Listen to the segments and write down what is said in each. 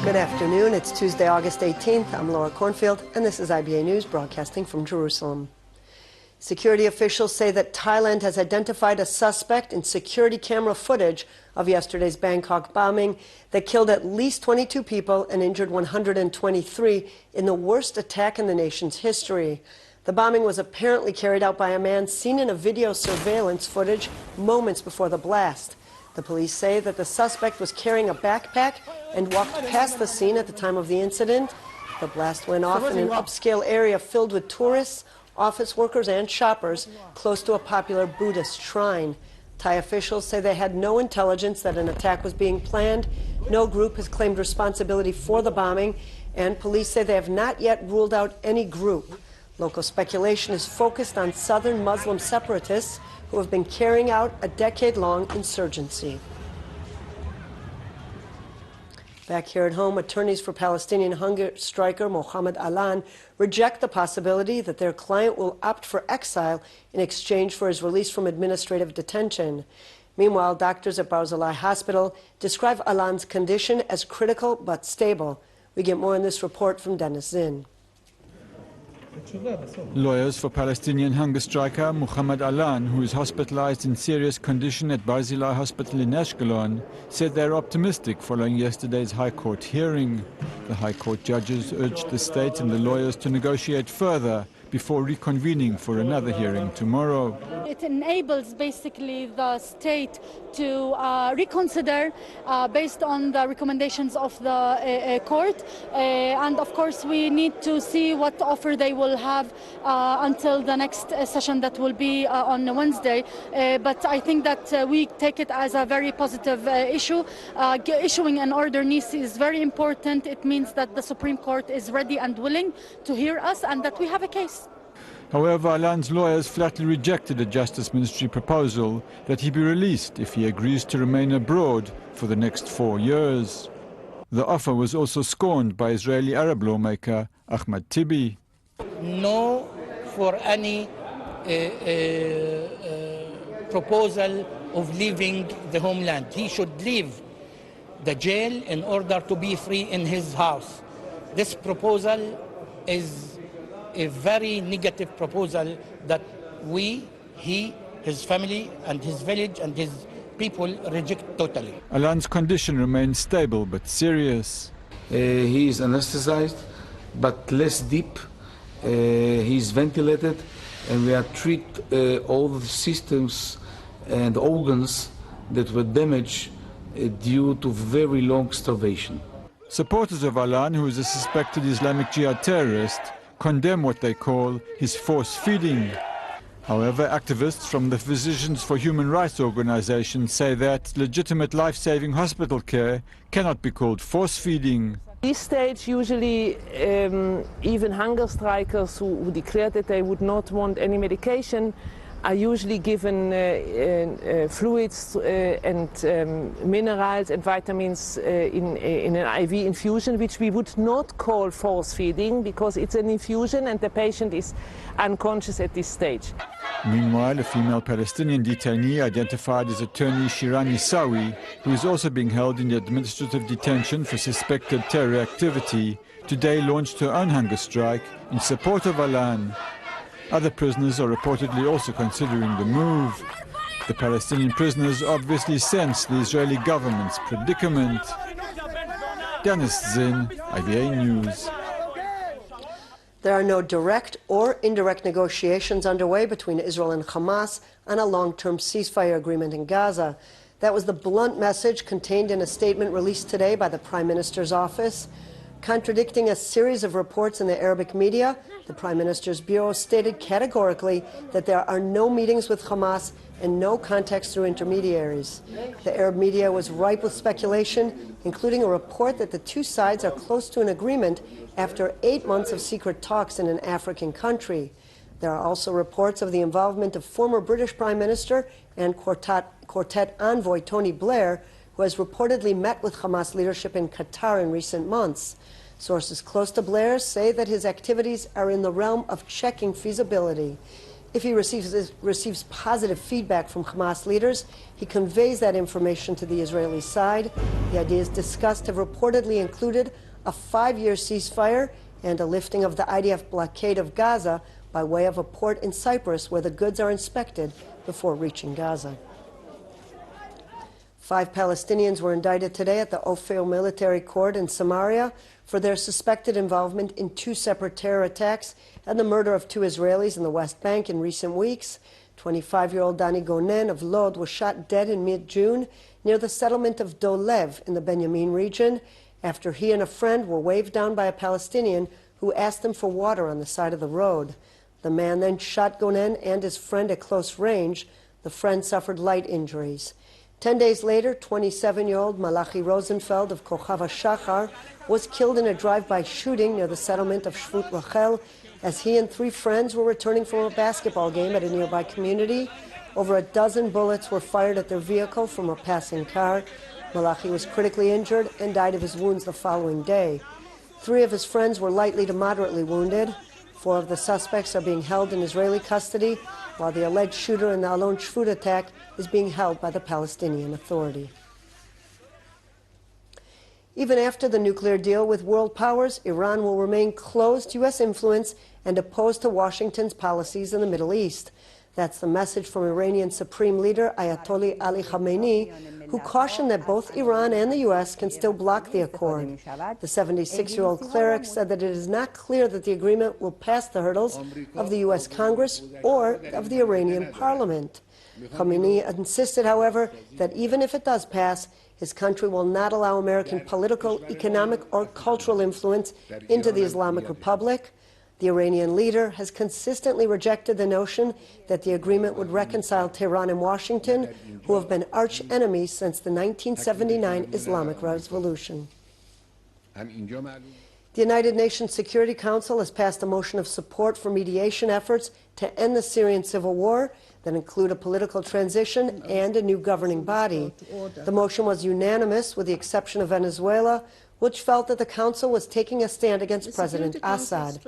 Good afternoon. It's Tuesday, August 18th. I'm Laura Cornfield, and this is IBA News broadcasting from Jerusalem. Security officials say that Thailand has identified a suspect in security camera footage of yesterday's Bangkok bombing that killed at least 22 people and injured 123 in the worst attack in the nation's history. The bombing was apparently carried out by a man seen in a video surveillance footage moments before the blast. The police say that the suspect was carrying a backpack and walked past the scene at the time of the incident. The blast went off in an upscale area filled with tourists, office workers, and shoppers close to a popular Buddhist shrine. Thai officials say they had no intelligence that an attack was being planned. No group has claimed responsibility for the bombing, and police say they have not yet ruled out any group. Local speculation is focused on southern Muslim separatists who have been carrying out a decade-long insurgency. Back here at home, attorneys for Palestinian hunger striker Mohammed Alan reject the possibility that their client will opt for exile in exchange for his release from administrative detention. Meanwhile, doctors at Barzilai Hospital describe Alan's condition as critical but stable. We get more in this report from Dennis Zinn. Lawyers for Palestinian hunger striker Mohammed Alan, who is hospitalized in serious condition at Barzilai Hospital in Ashkelon, said they are optimistic following yesterday's High Court hearing. The High Court judges urged the state and the lawyers to negotiate further before reconvening for another hearing tomorrow. It enables basically the state to reconsider based on the recommendations of the court, and of course we need to see what offer they will have until the next session that will be on Wednesday, but I think that we take it as a very positive issue. Issuing an order is very important. It means that the Supreme Court is ready and willing to hear us and that we have a case. However, Alan's lawyers flatly rejected a Justice Ministry proposal that he be released if he agrees to remain abroad for the next 4 years. The offer was also scorned by Israeli Arab lawmaker Ahmad Tibi. No for any proposal of leaving the homeland. He should leave the jail in order to be free in his house. This proposal is a very negative proposal that we, he, his family and his village and his people reject totally. Alan's condition remains stable but serious. He is anesthetized but less deep. He is ventilated, and we are treat all the systems and organs that were damaged due to very long starvation. Supporters of Alan, who is a suspected Islamic Jihad terrorist, condemn what they call his force-feeding. However, activists from the Physicians for Human Rights organization say that legitimate life-saving hospital care cannot be called force-feeding. At this stage, usually even hunger strikers who declare that they would not want any medication are usually given fluids and minerals and vitamins in an IV infusion, which we would not call force feeding because it's an infusion and the patient is unconscious at this stage. Meanwhile, a female Palestinian detainee identified as attorney Shirani Sawi, who is also being held in administrative detention for suspected terror activity, today launched her own hunger strike in support of Alan. Other prisoners are reportedly also considering the move. The Palestinian prisoners obviously sense the Israeli government's predicament. Dennis Zinn, IBA News. There are no direct or indirect negotiations underway between Israel and Hamas on a long-term ceasefire agreement in Gaza. That was the blunt message contained in a statement released today by the Prime Minister's office. Contradicting a series of reports in the Arabic media, the Prime Minister's bureau stated categorically that there are no meetings with Hamas and no contacts through intermediaries. The Arab media was ripe with speculation, including a report that the two sides are close to an agreement after 8 months of secret talks in an African country. There are also reports of the involvement of former British Prime Minister and quartet envoy Tony Blair, who has reportedly met with Hamas leadership in Qatar in recent months. Sources close to Blair say that his activities are in the realm of checking feasibility. If he receives positive feedback from Hamas leaders, he conveys that information to the Israeli side. The ideas discussed have reportedly included a 5-year ceasefire and a lifting of the IDF blockade of Gaza by way of a port in Cyprus where the goods are inspected before reaching Gaza. 5 Palestinians were indicted today at the Ophel military court in Samaria for their suspected involvement in 2 separate terror attacks and the murder of 2 Israelis in the West Bank in recent weeks. 25-year-old Dani Gonen of Lod was shot dead in mid-June near the settlement of Dolev in the Benjamin region after he and a friend were waved down by a Palestinian who asked them for water on the side of the road. The man then shot Gonen and his friend at close range. The friend suffered light injuries. 10 days later, 27-year-old Malachi Rosenfeld of Kochav HaShachar was killed in a drive-by shooting near the settlement of Shvut Rachel as he and 3 friends were returning from a basketball game at a nearby community. Over a dozen bullets were fired at their vehicle from a passing car. Malachi was critically injured and died of his wounds the following day. 3 of his friends were lightly to moderately wounded. 4 of the suspects are being held in Israeli custody, while the alleged shooter in the Alon Shvut attack is being held by the Palestinian Authority. Even after the nuclear deal with world powers, Iran will remain closed to U.S. influence and opposed to Washington's policies in the Middle East. That's the message from Iranian Supreme Leader Ayatollah Ali Khamenei, who cautioned that both Iran and the U.S. can still block the accord. The 76-year-old cleric said that it is not clear that the agreement will pass the hurdles of the U.S. Congress or of the Iranian parliament. Khamenei insisted, however, that even if it does pass, his country will not allow American political, economic, or cultural influence into the Islamic Republic. The Iranian leader has consistently rejected the notion that the agreement would reconcile Tehran and Washington, who have been arch enemies since the 1979 Islamic Revolution. The United Nations Security Council has passed a motion of support for mediation efforts to end the Syrian civil war that include a political transition and a new governing body. The motion was unanimous, with the exception of Venezuela, which felt that the Council was taking a stand against President Assad.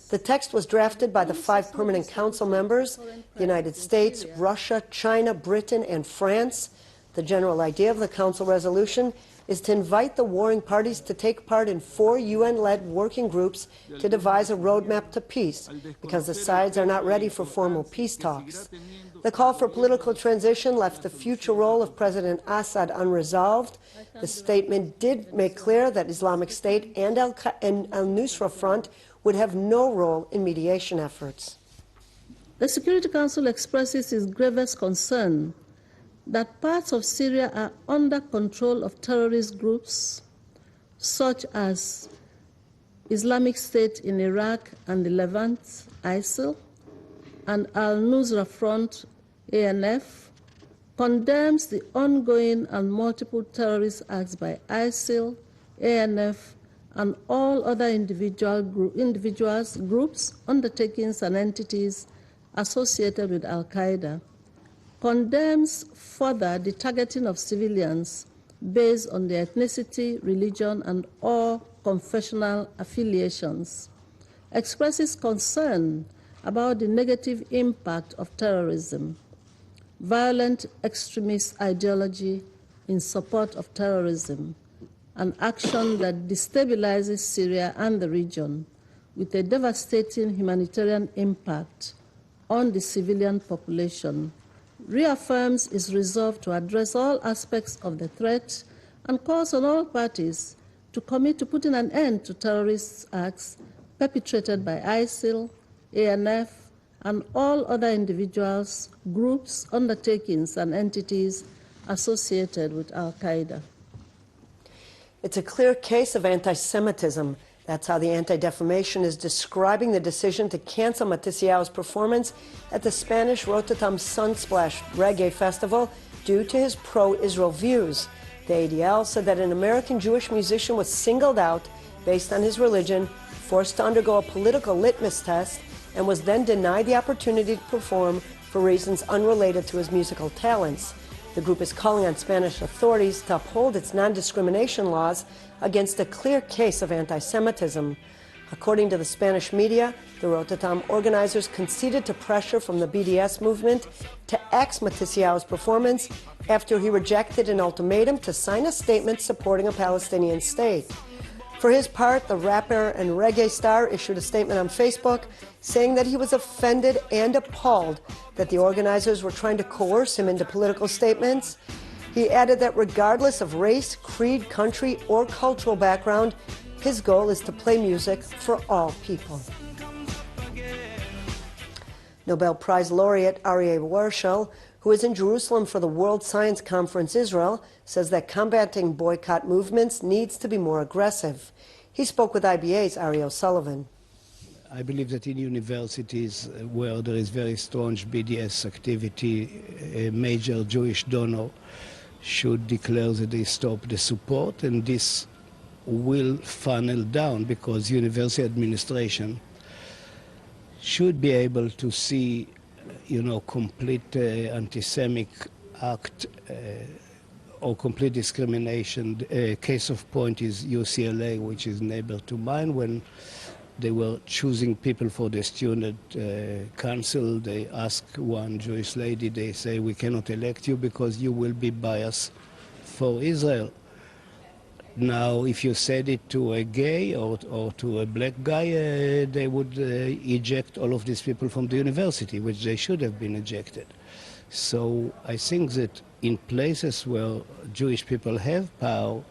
The text was drafted by the 5 permanent Council members, the United States, Russia, China, Britain, and France. The general idea of the Council resolution is to invite the warring parties to take part in 4 UN-led working groups to devise a roadmap to peace, because the sides are not ready for formal peace talks. The call for political transition left the future role of President Assad unresolved. The statement did make clear that Islamic State and Al-Nusra Front would have no role in mediation efforts. The Security Council expresses its gravest concern that parts of Syria are under control of terrorist groups such as Islamic State in Iraq and the Levant, ISIL, and Al-Nusra Front, ANF, condemns the ongoing and multiple terrorist acts by ISIL, ANF, and all other individuals, groups, undertakings, and entities associated with Al-Qaeda, condemns further the targeting of civilians based on their ethnicity, religion, and or confessional affiliations, expresses concern about the negative impact of terrorism, violent extremist ideology in support of terrorism, an action that destabilizes Syria and the region with a devastating humanitarian impact on the civilian population, reaffirms its resolve to address all aspects of the threat and calls on all parties to commit to putting an end to terrorist acts perpetrated by ISIL, ANF, and all other individuals, groups, undertakings, and entities associated with Al-Qaeda. It's a clear case of anti-Semitism. That's how the Anti-Defamation is describing the decision to cancel Matisiao's performance at the Spanish Rototom Sunsplash Reggae Festival due to his pro-Israel views. The ADL said that an American Jewish musician was singled out based on his religion, forced to undergo a political litmus test, and was then denied the opportunity to perform for reasons unrelated to his musical talents. The group is calling on Spanish authorities to uphold its non-discrimination laws against a clear case of anti-Semitism. According to the Spanish media, the Rototom organizers conceded to pressure from the BDS movement to axe Maticiao's performance after he rejected an ultimatum to sign a statement supporting a Palestinian state. For his part, the rapper and reggae star issued a statement on Facebook saying that he was offended and appalled that the organizers were trying to coerce him into political statements. He added that regardless of race, creed, country, or cultural background, his goal is to play music for all people. Nobel Prize laureate Aryeh Warshel, who is in Jerusalem for the World Science Conference Israel, says that combating boycott movements needs to be more aggressive. He spoke with IBA's Ari O'Sullivan. I believe that in universities where there is very strong BDS activity, a major Jewish donor should declare that they stop the support, and this will funnel down because university administration should be able to see, complete anti-Semitic act or complete discrimination. Case of point is UCLA, which is neighbor to mine. When they were choosing people for the student council, they asked one Jewish lady, they say, we cannot elect you because you will be biased for Israel. Now, if you said it to a gay or to a black guy, they would eject all of these people from the university, which they should have been ejected. So I think that in places where Jewish people have power,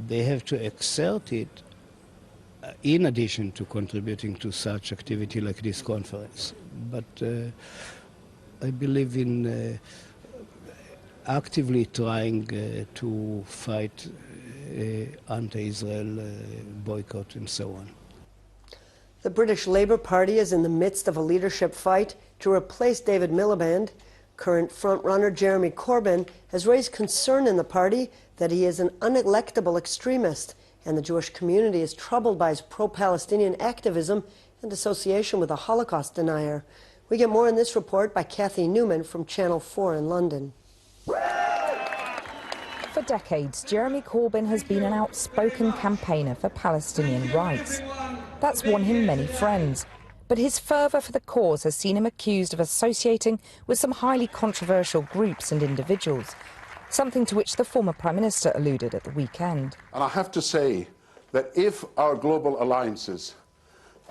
they have to exert it in addition to contributing to such activity like this conference. But I believe in actively trying to fight anti-Israel boycott and so on. The British Labour Party is in the midst of a leadership fight to replace David Miliband. Current frontrunner Jeremy Corbyn has raised concern in the party that he is an unelectable extremist, and the Jewish community is troubled by his pro-Palestinian activism and association with a Holocaust denier. We get more in this report by Kathy Newman from Channel 4 in London. For decades, Jeremy Corbyn has been an outspoken campaigner for Palestinian rights. That's won him many friends. But his fervour for the cause has seen him accused of associating with some highly controversial groups and individuals, something to which the former Prime Minister alluded at the weekend. And I have to say that if our global alliances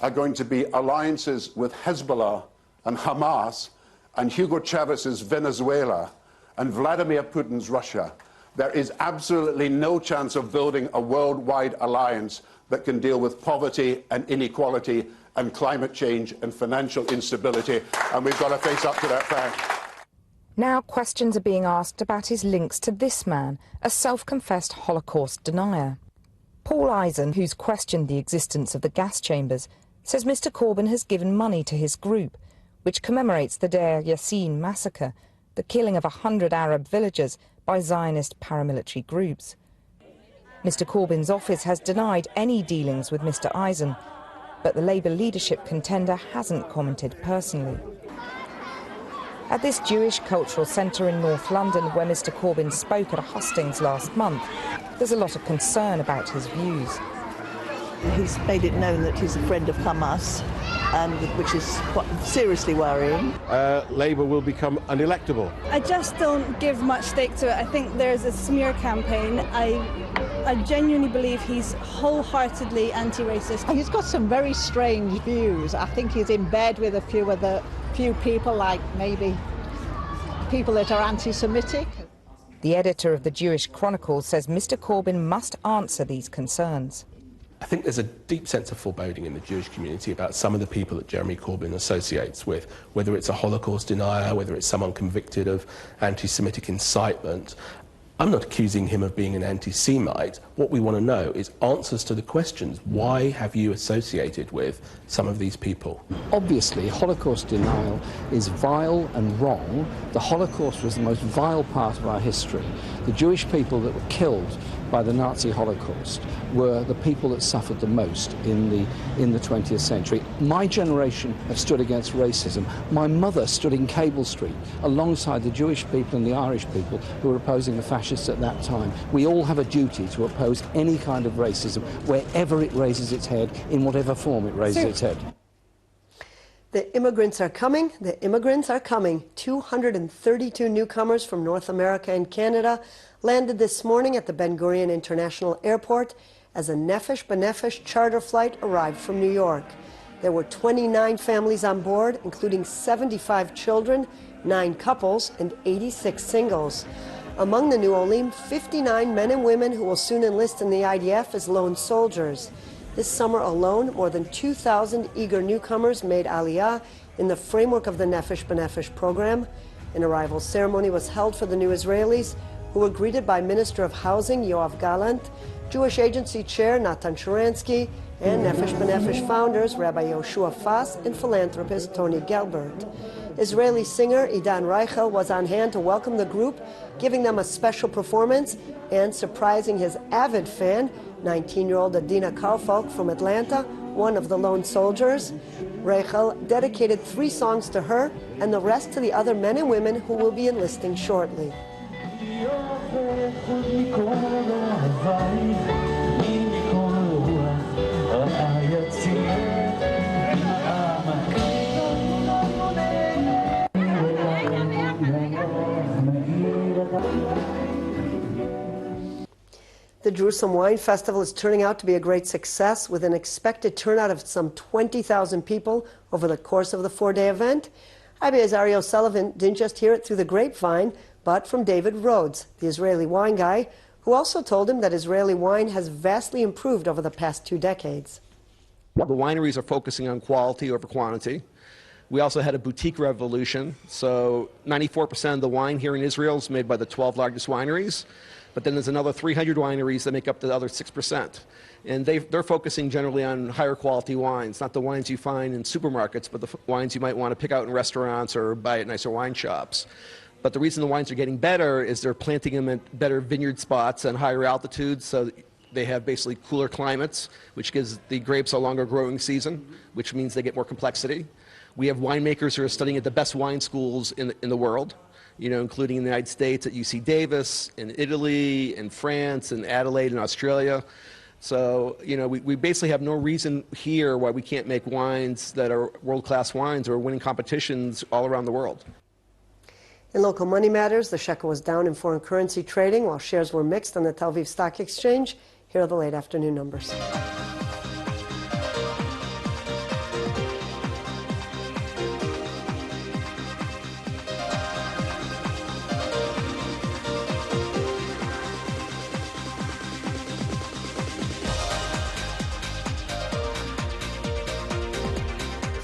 are going to be alliances with Hezbollah and Hamas and Hugo Chavez's Venezuela and Vladimir Putin's Russia, there is absolutely no chance of building a worldwide alliance that can deal with poverty and inequality and climate change and financial instability, and we've got to face up to that fact. Now questions are being asked about his links to this man, a self-confessed Holocaust denier. Paul Eisen, who's questioned the existence of the gas chambers, says Mr Corbyn has given money to his group, which commemorates the Deir Yassin massacre, the killing of 100 Arab villagers by Zionist paramilitary groups. Mr Corbyn's office has denied any dealings with Mr Eisen, but the Labour leadership contender hasn't commented personally. At this Jewish cultural centre in North London, where Mr Corbyn spoke at a hustings last month, there's a lot of concern about his views. He's made it known that he's a friend of Hamas, which is quite seriously worrying. Labour will become unelectable. I just don't give much stake to it. I think there's a smear campaign. I genuinely believe he's wholeheartedly anti-racist. He's got some very strange views. I think he's in bed with a few people, like maybe people that are anti-Semitic. The editor of the Jewish Chronicle says Mr Corbyn must answer these concerns. I think there's a deep sense of foreboding in the Jewish community about some of the people that Jeremy Corbyn associates with, whether it's a Holocaust denier, whether it's someone convicted of anti-Semitic incitement. I'm not accusing him of being an anti-Semite. What we want to know is answers to the questions. Why have you associated with some of these people? Obviously, Holocaust denial is vile and wrong. The Holocaust was the most vile part of our history. The Jewish people that were killed by the Nazi Holocaust were the people that suffered the most in the 20th century. My generation have stood against racism. My mother stood in Cable Street alongside the Jewish people and the Irish people who were opposing the fascists at that time. We all have a duty to oppose any kind of racism wherever it raises its head, in whatever form it raises its head. The immigrants are coming. The immigrants are coming. 232 newcomers from North America and Canada landed this morning at the Ben Gurion International Airport as a Nefesh B'Nefesh charter flight arrived from New York. There were 29 families on board, including 75 children, 9 couples, and 86 singles. Among the new Olim, 59 men and women who will soon enlist in the IDF as lone soldiers. This summer alone, more than 2,000 eager newcomers made Aliyah in the framework of the Nefesh B'Nefesh program. An arrival ceremony was held for the new Israelis, who were greeted by Minister of Housing Yoav Gallant, Jewish Agency Chair Natan Sharansky, and Nefesh B'Nefesh founders Rabbi Yoshua Fass and philanthropist Tony Gelbert. Israeli singer Idan Reichel was on hand to welcome the group, giving them a special performance and surprising his avid fan, 19-year-old Adina Kaufalk from Atlanta, one of the lone soldiers. Reichel dedicated 3 songs to her and the rest to the other men and women who will be enlisting shortly. The Jerusalem Wine Festival is turning out to be a great success, with an expected turnout of some 20,000 people over the course of the 4-day event. IBA's Ari O'Sullivan didn't just hear it through the grapevine, but from David Rhodes, the Israeli wine guy, who also told him that Israeli wine has vastly improved over the past 2 decades. The wineries are focusing on quality over quantity. We also had a boutique revolution, so 94% of the wine here in Israel is made by the 12 largest wineries. But then there's another 300 wineries that make up the other 6%. And they're focusing generally on higher quality wines, not the wines you find in supermarkets, but the wines you might want to pick out in restaurants or buy at nicer wine shops. But the reason the wines are getting better is they're planting them at better vineyard spots and higher altitudes, so they have basically cooler climates, which gives the grapes a longer growing season, which means they get more complexity. We have winemakers who are studying at the best wine schools in the world, including in the United States at UC Davis, in Italy, in France, in Adelaide, in Australia. So, we basically have no reason here why we can't make wines that are world-class wines or winning competitions all around the world. In local money matters, the shekel was down in foreign currency trading while shares were mixed on the Tel Aviv Stock Exchange. Here are the late afternoon numbers.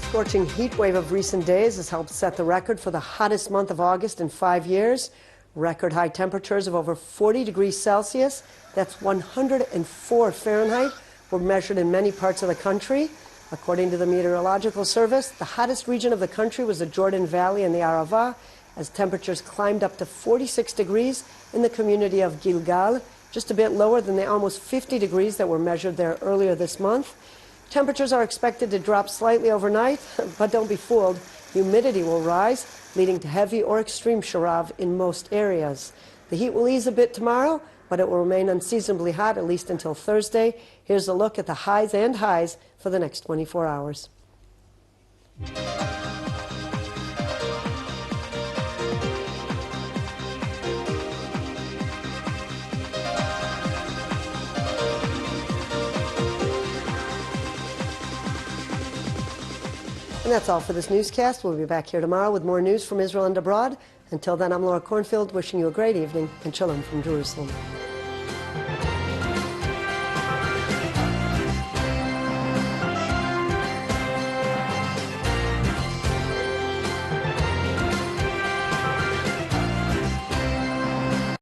Scorching heat wave of recent days has helped set the record for the hottest month of August in 5 years. Record high temperatures of over 40 degrees Celsius, that's 104 Fahrenheit, were measured in many parts of the country. According to the Meteorological Service, the hottest region of the country was the Jordan Valley and the Arava, as temperatures climbed up to 46 degrees in the community of Gilgal, just a bit lower than the almost 50 degrees that were measured there earlier this month. Temperatures are expected to drop slightly overnight, but don't be fooled. Humidity will rise, leading to heavy or extreme sharav in most areas. The heat will ease a bit tomorrow, but it will remain unseasonably hot at least until Thursday. Here's a look at the highs and highs for the next 24 hours. And that's all for this newscast. We'll be back here tomorrow with more news from Israel and abroad. Until then, I'm Laura Cornfield, wishing you a great evening and shalom from Jerusalem.